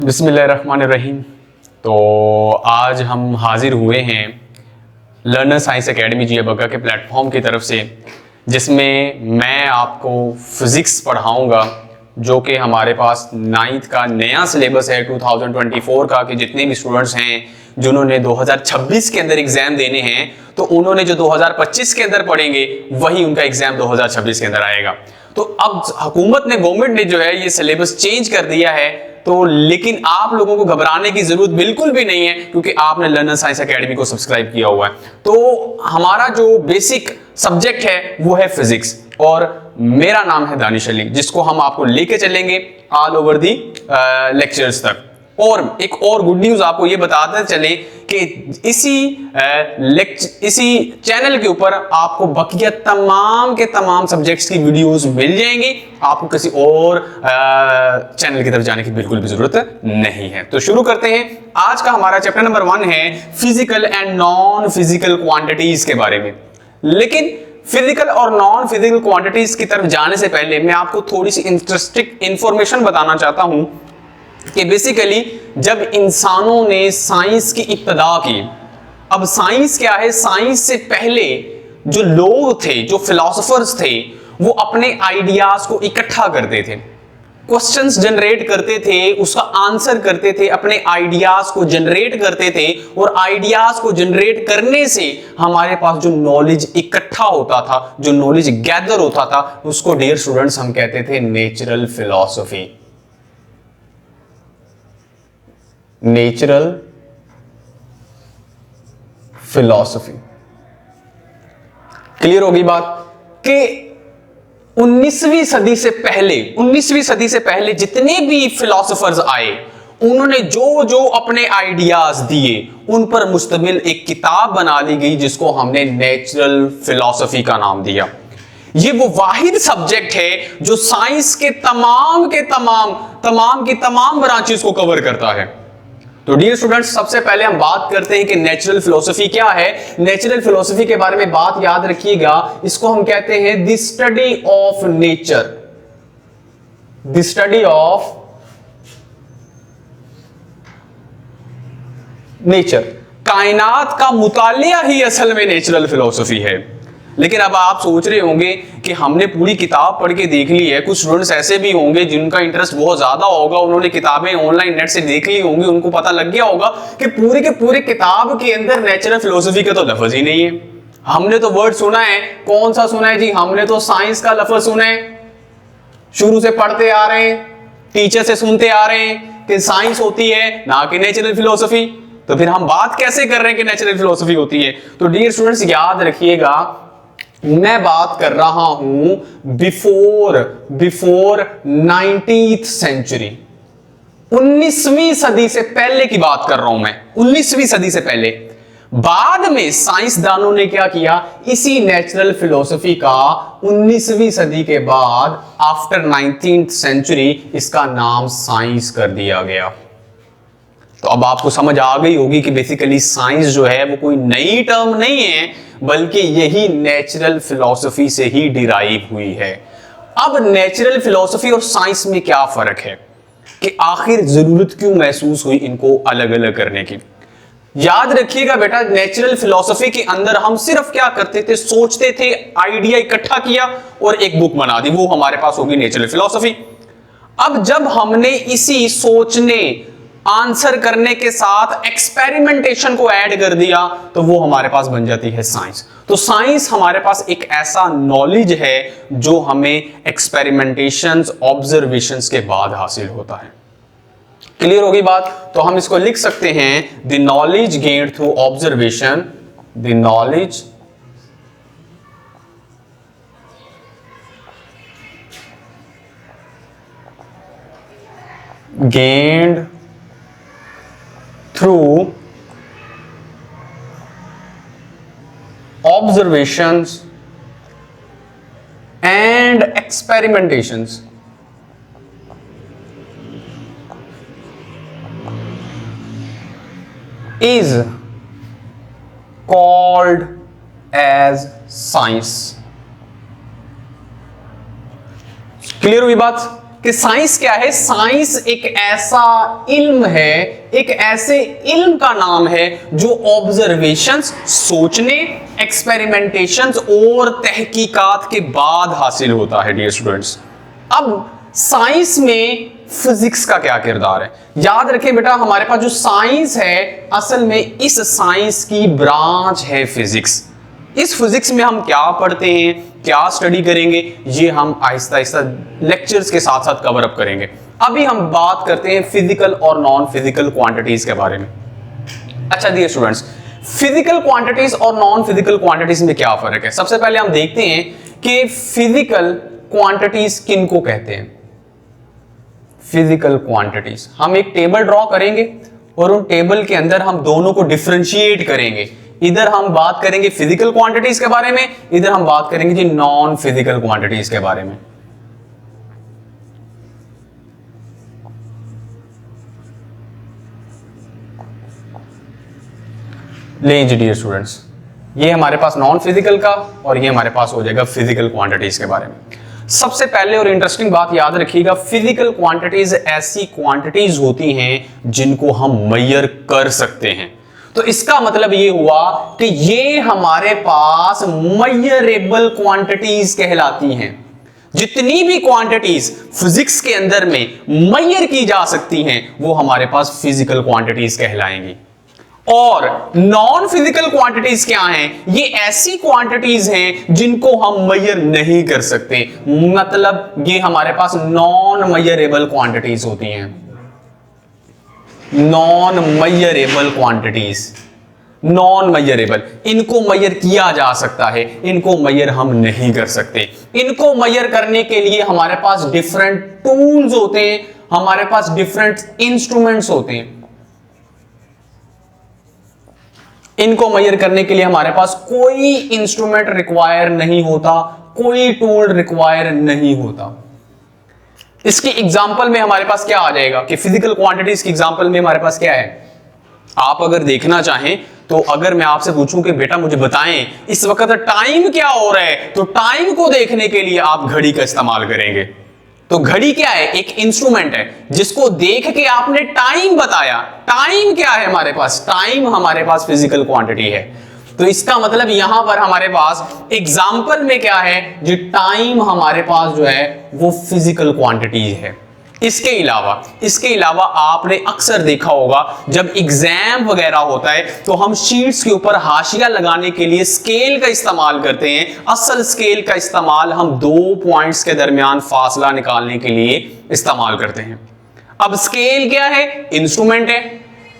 बिस्मिल्लाहिर्रहमानिर्रहीम। तो आज हम हाजिर हुए हैं लर्नर साइंस एकेडमी जिया बग्गा के प्लेटफॉर्म की तरफ से, जिसमें मैं आपको फिज़िक्स पढ़ाऊंगा, जो कि हमारे पास 9th का नया सिलेबस है 2024 का। कि जितने भी स्टूडेंट्स हैं जिन्होंने 2026 के अंदर एग्जाम देने हैं, तो उन्होंने जो 2025 के अंदर पढ़ेंगे वही उनका एग्जाम 2026 के अंदर आएगा। तो अब हुकूमत ने, गवर्नमेंट ने जो है ये सिलेबस चेंज कर दिया है। तो लेकिन आप लोगों को घबराने की जरूरत बिल्कुल भी नहीं है, क्योंकि आपने लर्नर साइंस एकेडमी को सब्सक्राइब किया हुआ है। तो हमारा जो बेसिक सब्जेक्ट है वो है फिजिक्स, और मेरा नाम है दानिश अली, जिसको हम आपको लेके चलेंगे ऑल ओवर दी लेक्चर्स तक। और एक और गुड न्यूज आपको ये बताते चले कि इसी चैनल के ऊपर आपको बकिया तमाम के तमाम सब्जेक्ट्स की वीडियोस मिल जाएंगी। आपको किसी और चैनल की तरफ जाने की बिल्कुल भी जरूरत नहीं है। तो शुरू करते हैं। आज का हमारा चैप्टर नंबर 1 है physical and non physical quantities के बारे में। लेकिन फिजिकल और नॉन फिजिकल क्वांटिटीज की तरफ जाने से पहले मैं आपको थोड़ी सी इंटरेस्टिंग इंफॉर्मेशन बताना चाहता हूं कि बेसिकली जब इंसानों ने साइंस की इब्तिदा की, अब साइंस क्या है, साइंस से पहले जो लोग थे, जो फिलोसोफर्स थे, वो अपने आइडियाज को इकट्ठा करते थे, क्वेश्चंस जनरेट करते थे, उसका आंसर करते थे, अपने आइडियाज को जनरेट करते थे, और आइडियाज को जनरेट करने से हमारे पास जो नॉलेज इकट्ठा होता था, जो नॉलेज गैदर होता था, उसको डियर स्टूडेंट्स हम कहते थे natural philosophy. Natural philosophy. Clear होगी बात कि 19वीं सदी से पहले जितने भी फिलोसोफर्स आए, उन्होंने जो जो अपने आइडियाज दिए, उन पर मुश्तमिल एक किताब बना ली गई, जिसको हमने नेचुरल फिलॉसफी का नाम दिया। ये वो वाहिद सब्जेक्ट है जो साइंस के तमाम की तमाम ब्रांचेस को कवर करता है। तो डियर स्टूडेंट्स, सबसे पहले हम बात करते हैं कि नेचुरल फिलॉसफी क्या है। नेचुरल फिलॉसफी के बारे में बात याद रखिएगा, इसको हम कहते हैं the study of nature. The study of nature, कायनात का मुतालिया ही असल में नेचुरल फिलॉसफी है। लेकिन अब आप सोच रहे होंगे कि हमने पूरी किताब पढ़ के देख ली है। कुछ स्टूडेंट्स ऐसे भी होंगे जिनका इंटरेस्ट बहुत ज्यादा होगा, उन्होंने किताबें ऑनलाइन नेट से देख ली होंगी, उनको पता लग गया होगा कि पूरे के पूरे किताब के अंदर नेचुरल फिलॉसफी का तो लफ्ज ही नहीं है। हमने तो वर्ड सुना है, कौन सा सुना है जी? हमने तो साइंस का लफ्ज सुना है, शुरू से पढ़ते आ रहे हैं, टीचर से सुनते आ रहे हैं कि साइंस होती है, ना कि नेचुरल फिलॉसफी। तो फिर हम बात कैसे कर रहे हैं कि नेचुरल फिलॉसफी होती है? तो डियर स्टूडेंट्स, याद रखिएगा, मैं बात कर रहा हूं बिफोर 19th सेंचुरी, 19वीं सदी से पहले की बात कर रहा हूं मैं, 19वीं सदी से पहले। बाद में साइंसदानों ने क्या किया, इसी नेचुरल फिलॉसफी का 19वीं सदी के बाद आफ्टर 19th सेंचुरी इसका नाम साइंस कर दिया गया। तो अब आपको समझ आ गई होगी कि बेसिकली साइंस जो है वो कोई नई टर्म नहीं है, बल्कि यही नेचुरल फिलॉसफी से ही डिराइव हुई है। अब नेचुरल फिलॉसफी और साइंस में क्या फर्क है, कि आखिर जरूरत क्यों महसूस हुई इनको अलग अलग करने की? याद रखिएगा बेटा, नेचुरल फिलॉसफी के अंदर हम सिर्फ क्या करते थे, सोचते थे, आइडिया इकट्ठा किया और एक बुक बना दी, वो हमारे पास होगी नेचुरल फिलॉसफी। अब जब हमने इसी सोचने, आंसर करने के साथ एक्सपेरिमेंटेशन को ऐड कर दिया, तो वो हमारे पास बन जाती है साइंस। तो साइंस हमारे पास एक ऐसा नॉलेज है जो हमें एक्सपेरिमेंटेशंस, ऑब्जर्वेशंस के बाद हासिल होता है। क्लियर होगी बात? तो हम इसको लिख सकते हैं the knowledge gained through observation, the knowledge gained through observations and experimentations is called as science। Clear हुई बात? कि साइंस क्या है? साइंस एक ऐसा इल्म है, एक ऐसे इल्म का नाम है जो ऑब्जर्वेशंस, सोचने, एक्सपेरिमेंटेशंस और तहकीकात के बाद हासिल होता है डियर स्टूडेंट्स। अब साइंस में फिजिक्स का क्या किरदार है? याद रखें बेटा, हमारे पास जो साइंस है असल में इस साइंस की ब्रांच है फिजिक्स। इस फिजिक्स में हम क्या पढ़ते हैं, क्या स्टडी करेंगे, ये हम आहिस्ता आहिस्ता लेक्चर्स के साथ साथ कवर अप करेंगे। अभी हम बात करते हैं फिजिकल और नॉन फिजिकल क्वांटिटीज के बारे में। अच्छा डियर स्टूडेंट्स, फिजिकल क्वांटिटीज और नॉन फिजिकल क्वांटिटीज में क्या फर्क है? सबसे पहले हम देखते हैं कि फिजिकल क्वांटिटीज किनको कहते हैं। फिजिकल क्वांटिटीज, हम एक टेबल ड्रॉ करेंगे और उन टेबल के अंदर हम दोनों को डिफरेंशिएट करेंगे। इधर हम बात करेंगे फिजिकल क्वांटिटीज के बारे में, इधर हम बात करेंगे जी नॉन फिजिकल क्वांटिटीज के बारे में। लीजिए डियर स्टूडेंट्स, ये हमारे पास नॉन फिजिकल का और ये हमारे पास हो जाएगा फिजिकल क्वांटिटीज के बारे में। सबसे पहले और इंटरेस्टिंग बात याद रखिएगा, फिजिकल क्वांटिटीज ऐसी क्वांटिटीज होती हैं जिनको हम मेजर कर सकते हैं। तो इसका मतलब ये हुआ कि ये हमारे पास मेजरेबल क्वांटिटीज कहलाती हैं। जितनी भी क्वांटिटीज फिजिक्स के अंदर में मेजर की जा सकती हैं वो हमारे पास फिजिकल क्वांटिटीज कहलाएंगी। और नॉन फिजिकल क्वांटिटीज क्या हैं? ये ऐसी क्वांटिटीज हैं जिनको हम मेजर नहीं कर सकते, मतलब ये हमारे पास नॉन मेजरेबल क्वांटिटीज होती हैं। Non measurable quantities, non measurable, इनको मेजर किया जा सकता है, इनको मेजर हम नहीं कर सकते। इनको मेजर करने के लिए हमारे पास डिफरेंट टूल्स होते हैं, हमारे पास डिफरेंट इंस्ट्रूमेंट्स होते हैं। इनको मेजर करने के लिए हमारे पास कोई इंस्ट्रूमेंट रिक्वायर नहीं होता, कोई टूल रिक्वायर नहीं होता। इसकी एग्जांपल में हमारे पास क्या आ जाएगा कि फिजिकल क्वांटिटीज की एग्जांपल में हमारे पास क्या है? आप अगर देखना चाहें तो अगर मैं आपसे पूछूं कि बेटा मुझे बताएं इस वक्त टाइम क्या हो रहा है, तो टाइम को देखने के लिए आप घड़ी का इस्तेमाल करेंगे। तो घड़ी क्या है? एक इंस्ट्रूमेंट है जिसको देख के आपने टाइम बताया। टाइम क्या है हमारे पास? टाइम हमारे पास फिजिकल क्वांटिटी है। तो इसका मतलब यहां पर हमारे पास एग्जाम्पल में क्या है जी, टाइम हमारे पास जो है वो फिजिकल क्वांटिटी है। इसके अलावा आपने अक्सर देखा होगा जब एग्जाम वगैरह होता है तो हम शीट्स के ऊपर हाशिया लगाने के लिए स्केल का इस्तेमाल करते हैं। असल स्केल का इस्तेमाल हम दो पॉइंट्स के दरमियान फासला निकालने के लिए इस्तेमाल करते हैं। अब स्केल क्या है? इंस्ट्रूमेंट है।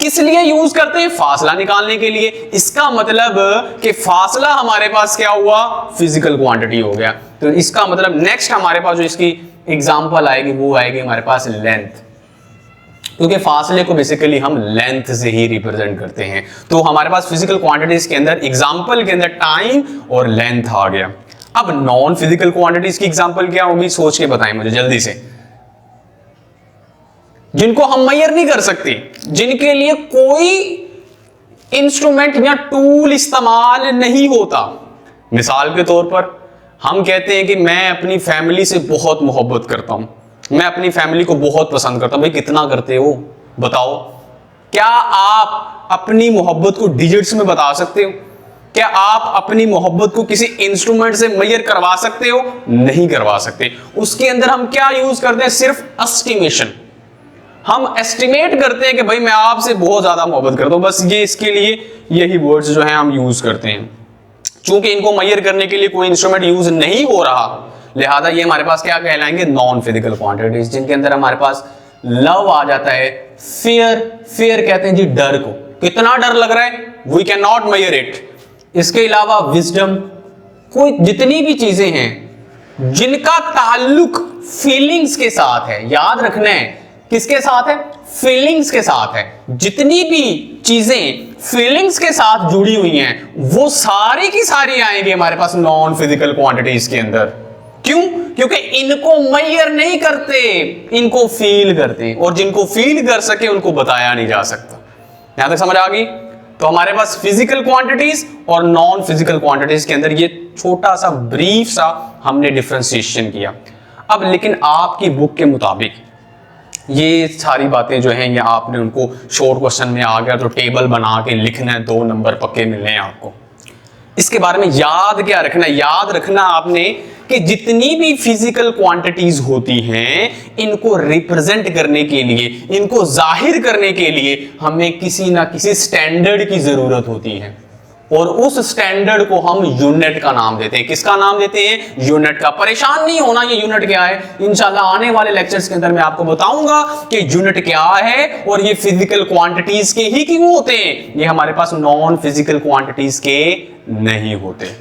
किस लिए यूज करते हैं? फासला निकालने के लिए। इसका मतलब कि फासला हमारे पास क्या हुआ? फिजिकल क्वांटिटी हो गया। तो इसका मतलब नेक्स्ट हमारे पास जो इसकी एग्जांपल आएगी वो आएगी हमारे पास लेंथ, क्योंकि फासले को बेसिकली हम लेंथ से ही रिप्रेजेंट करते हैं। तो हमारे पास फिजिकल क्वांटिटीज के अंदर एग्जांपल के अंदर टाइम और लेंथ आ गया। अब नॉन फिजिकल क्वांटिटीज की एग्जांपल क्या होगी? सोच के बताएं मुझे जल्दी से। जिनको हम मेजर नहीं कर सकते, जिनके लिए कोई इंस्ट्रूमेंट या टूल इस्तेमाल नहीं होता। मिसाल के तौर पर हम कहते हैं कि मैं अपनी फैमिली से बहुत मोहब्बत करता हूं, मैं अपनी फैमिली को बहुत पसंद करता हूं। भाई कितना करते हो बताओ? क्या आप अपनी मोहब्बत को डिजिट्स में बता सकते हो? क्या आप अपनी मोहब्बत को किसी इंस्ट्रूमेंट से मेजर करवा सकते हो? नहीं करवा सकते। उसके अंदर हम क्या यूज करते हैं? सिर्फ एस्टिमेशन। हम एस्टिमेट करते हैं कि भाई मैं आपसे बहुत ज्यादा मोहब्बत करता हूं, बस ये इसके लिए यही वर्ड्स जो हैं हम यूज करते हैं। चूंकि इनको मेजर करने के लिए कोई इंस्ट्रूमेंट यूज नहीं हो रहा, लिहाजा ये हमारे पास क्या कहलाएंगे? नॉन फिजिकल क्वांटिटीज, जिनके अंदर हमारे पास लव आ जाता है, फियर कहते हैं जी डर को। कितना डर लग रहा है? We can not measure it. इसके अलावा विजडम, कोई जितनी भी चीजें हैं जिनका ताल्लुक फीलिंग्स के साथ है, याद रखना है किसके साथ है? फीलिंग्स के साथ है। जितनी भी चीजें फीलिंग्स के साथ जुड़ी हुई हैं वो सारी की सारी आएंगी हमारे पास नॉन फिजिकल क्वांटिटीज के अंदर। क्यों? क्योंकि इनको मेजर नहीं करते, इनको फील करते हैं, और जिनको फील कर सके उनको बताया नहीं जा सकता। यहां तक समझ आ गई? तो हमारे पास फिजिकल क्वांटिटीज और नॉन फिजिकल क्वांटिटीज के अंदर ये छोटा सा ब्रीफ सा हमने डिफरेंशिएशन किया। अब लेकिन आपकी बुक के मुताबिक ये सारी बातें जो हैं ये आपने उनको शॉर्ट क्वेश्चन में आ गया तो टेबल बना के लिखना है, 2 नंबर पक्के मिलने हैं आपको। इसके बारे में याद क्या रखना है? याद रखना आपने कि जितनी भी फिजिकल क्वांटिटीज होती हैं, इनको रिप्रेजेंट करने के लिए, इनको जाहिर करने के लिए हमें किसी ना किसी स्टैंडर्ड की जरूरत होती है, और उस स्टैंडर्ड को हम यूनिट का नाम देते हैं। किसका नाम देते हैं? यूनिट का। परेशान नहीं होना ये यूनिट क्या है, इंशाल्लाह आने वाले लेक्चर्स के अंदर मैं आपको बताऊंगा कि यूनिट क्या है, और ये फिजिकल क्वांटिटीज के ही क्यों होते हैं, ये हमारे पास नॉन फिजिकल क्वांटिटीज के नहीं होते।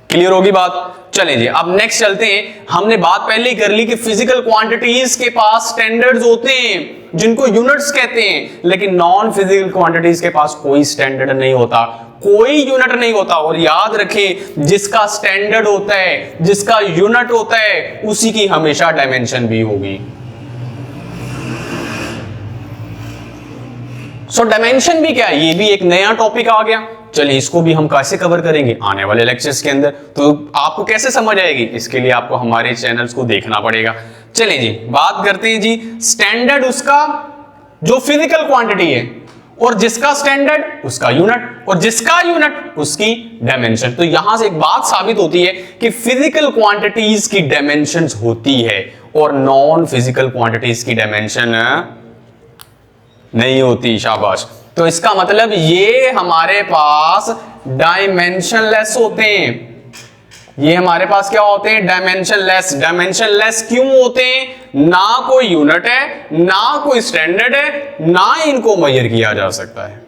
क्लियर होगी बात? चलें जी, अब नेक्स्ट चलते हैं। हमने बात पहले ही कर ली कि फिजिकल क्वांटिटीज के पास स्टैंडर्ड्स होते हैं जिनको यूनिट्स कहते हैं, लेकिन नॉन फिजिकल क्वांटिटीज के पास कोई स्टैंडर्ड नहीं होता, कोई यूनिट नहीं होता। और याद रखें, जिसका स्टैंडर्ड होता है, जिसका यूनिट होता है, उसी की हमेशा डायमेंशन भी होगी। सो डायमेंशन भी क्या है, ये भी एक नया टॉपिक आ गया। चलिए इसको भी हम कैसे कवर करेंगे आने वाले लेक्चर्स के अंदर, तो आपको कैसे समझ आएगी, इसके लिए आपको हमारे चैनल्स को देखना पड़ेगा। चलिए जी, बात करते हैं जी, स्टैंडर्ड उसका जो फिजिकल क्वांटिटी है, और जिसका स्टैंडर्ड उसका यूनिट, और जिसका यूनिट उसकी डायमेंशन। तो यहां से एक बात साबित होती है कि फिजिकल क्वांटिटीज की डायमेंशंस होती है और नॉन फिजिकल क्वांटिटीज की डायमेंशन नहीं होती। शाबाश। तो इसका मतलब ये हमारे पास डायमेंशनलेस होते हैं। ये हमारे पास क्या होते हैं? डायमेंशनलेस। डायमेंशनलेस क्यों होते हैं? ना कोई यूनिट है, ना कोई स्टैंडर्ड है, ना इनको मेजर किया जा सकता है।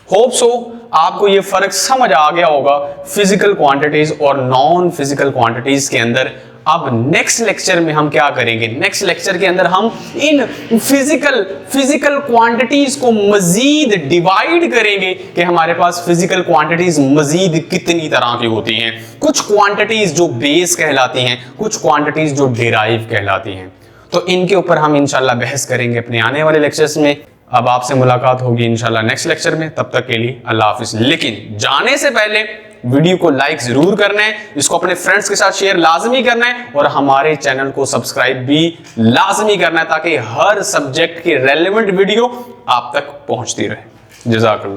होप सो आपको ये फर्क समझ आ गया होगा फिजिकल क्वांटिटीज और नॉन फिजिकल क्वांटिटीज के अंदर। अब नेक्स्ट लेक्चर में हम क्या करेंगे? नेक्स्ट लेक्चर के अंदर हम इन फिजिकल क्वांटिटीज को मजीद डिवाइड करेंगे कि हमारे पास फिजिकल क्वांटिटीज मजीद कितनी तरह की होती हैं। कुछ क्वांटिटीज जो बेस कहलाती हैं, कुछ क्वांटिटीज जो डिराइव कहलाती हैं। तो इनके ऊपर हम इंशाल्लाह बहस करेंगे अपने आने वाले लेक्चर्स में। अब आपसे मुलाकात होगी इंशाल्लाह नेक्स्ट लेक्चर में। तब तक के लिए अल्लाह हाफिज। लेकिन जाने से पहले वीडियो को लाइक जरूर करना है, इसको अपने फ्रेंड्स के साथ शेयर लाजमी करना है, और हमारे चैनल को सब्सक्राइब भी लाजमी करना है ताकि हर सब्जेक्ट की रेलेवेंट वीडियो आप तक पहुंचती रहे। जज़ाकल्लाह।